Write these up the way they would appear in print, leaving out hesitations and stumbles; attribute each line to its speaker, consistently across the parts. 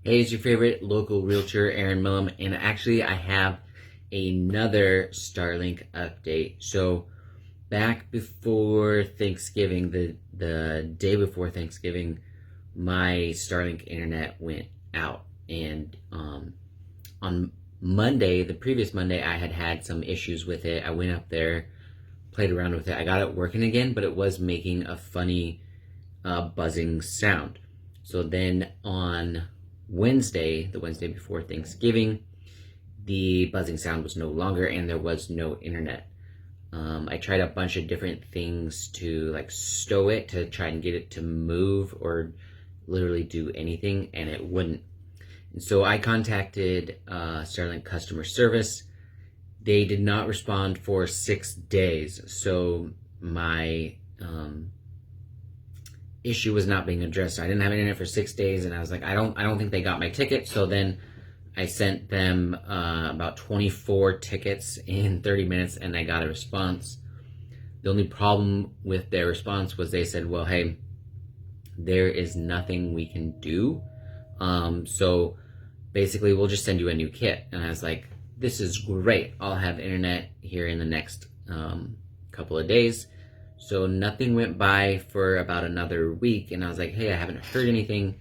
Speaker 1: Hey, it's your favorite local realtor, Aaron Millum, and actually I have another Starlink update. So back before Thanksgiving, the day before Thanksgiving, my Starlink internet went out, and on Monday, the previous Monday, I had some issues with it. I went up there, played around with it. I got it working again, but it was making a funny buzzing sound. So then on Wednesday, the Wednesday before Thanksgiving, the buzzing sound was no longer, and there was no internet. I tried a bunch of different things to like stow it, to try and get it to move or literally do anything, and it wouldn't. And so I contacted Starlink customer service. They did not respond for 6 days, so my issue was not being addressed. I didn't have internet for 6 days, and I was like, I don't think they got my ticket. So then I sent them about 24 tickets in 30 minutes, and I got a response. The only problem with their response was they said, well, hey, there is nothing we can do. So basically, we'll just send you a new kit. And I was like, this is great. I'll have internet here in the next couple of days. So nothing went by for about another week, and I was like, hey, I haven't heard anything.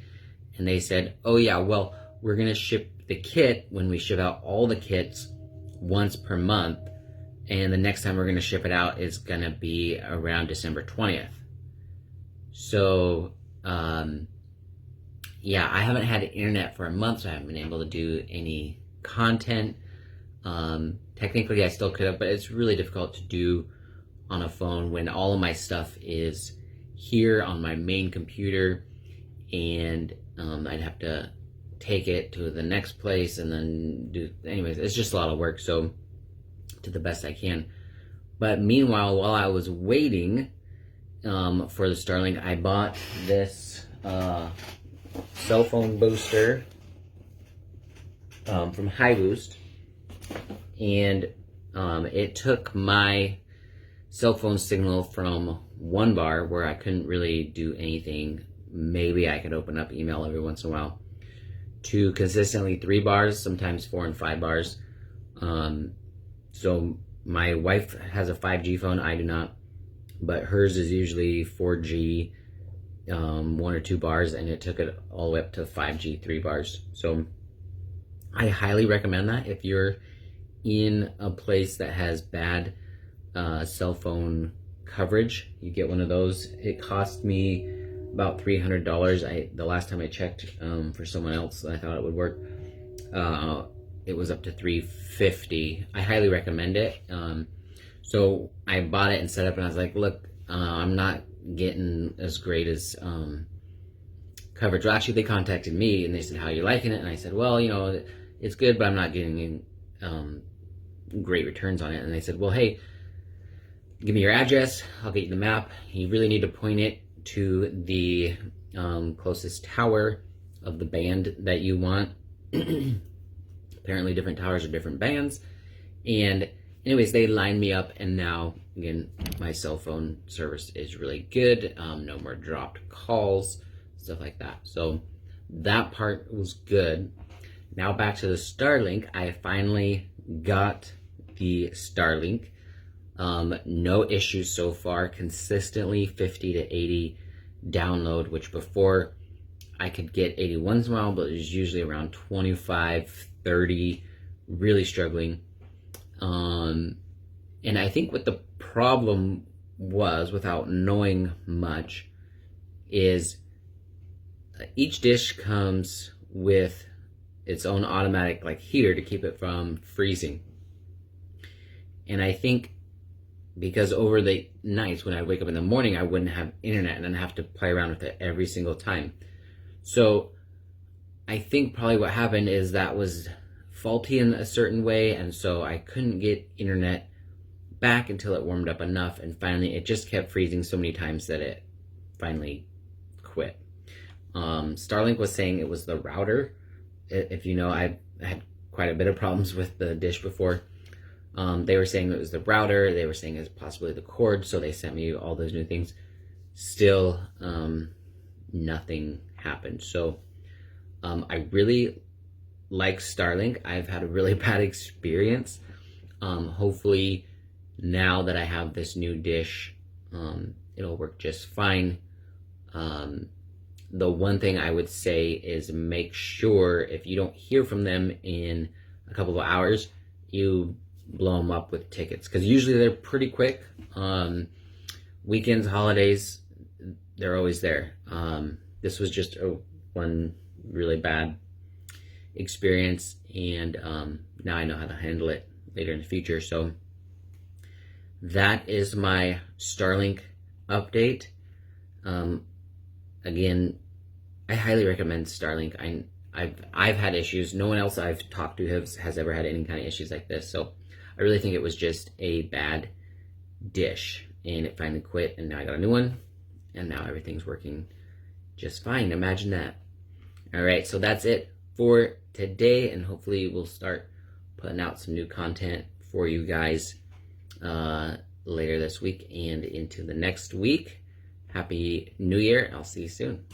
Speaker 1: And they said, oh yeah, well, we're gonna ship the kit when we ship out all the kits once per month, and the next time we're gonna ship it out is gonna be around December 20th. So yeah, I haven't had internet for a month, so I haven't been able to do any content. Technically I still could have, but it's really difficult to do on a phone when all of my stuff is here on my main computer, and I'd have to take it to the next place and then do, anyways, it's just a lot of work, so to the best I can. But meanwhile, while I was waiting for the Starlink, I bought this cell phone booster from High Boost, and it took my cell phone signal from 1 bar, where I couldn't really do anything, maybe I could open up email every once in a while, to consistently 3 bars, sometimes 4 and 5 bars. So my wife has a 5G phone, I do not, but hers is usually 4G, 1 or 2 bars, and it took it all the way up to 5G, 3 bars. So I highly recommend that if you're in a place that has bad cell phone coverage. You get one of those. It cost me about $300. The last time I checked for someone else, I thought it would work. It was up to $350. I highly recommend it. So I bought it and set up, and I was like, look, I'm not getting as great as coverage. Well, actually, they contacted me and they said, how are you liking it? And I said, well, you know, it's good, but I'm not getting great returns on it. And they said, well, hey, give me your address, I'll get you the map. You really need to point it to the closest tower of the band that you want. Apparently different towers are different bands. And anyways, they lined me up, and now, again, my cell phone service is really good. No more dropped calls, stuff like that. So that part was good. Now back to the Starlink. I finally got the Starlink. No issues so far. Consistently 50 to 80 download, which before I could get 80 once in a while, but it was usually around 25, 30, really struggling. And I think what the problem was, without knowing much, is each dish comes with its own automatic like heater to keep it from freezing. And I think because over the nights when I wake up in the morning, I wouldn't have internet, and I'd have to play around with it every single time. So I think probably what happened is that was faulty in a certain way, and so I couldn't get internet back until it warmed up enough, and finally it just kept freezing so many times that it finally quit. Starlink was saying it was the router. If you know, I had quite a bit of problems with the dish before. They were saying it was the router. They were saying it's possibly the cord, so they sent me all those new things. Still, nothing happened. So I really like Starlink. I've had a really bad experience. Hopefully now that I have this new dish, it'll work just fine. The one thing I would say is make sure if you don't hear from them in a couple of hours, you blow them up with tickets, because usually they're pretty quick. Weekends, holidays, they're always there. This was just one really bad experience, and now I know how to handle it later in the future. So that is my Starlink update. Again, I highly recommend Starlink. I've had issues. No one else I've talked to has ever had any kind of issues like this. So I really think it was just a bad dish, and it finally quit, and now I got a new one, and now everything's working just fine. Imagine that. All right, so that's it for today, and hopefully we'll start putting out some new content for you guys later this week and into the next week. Happy New Year. I'll see you soon.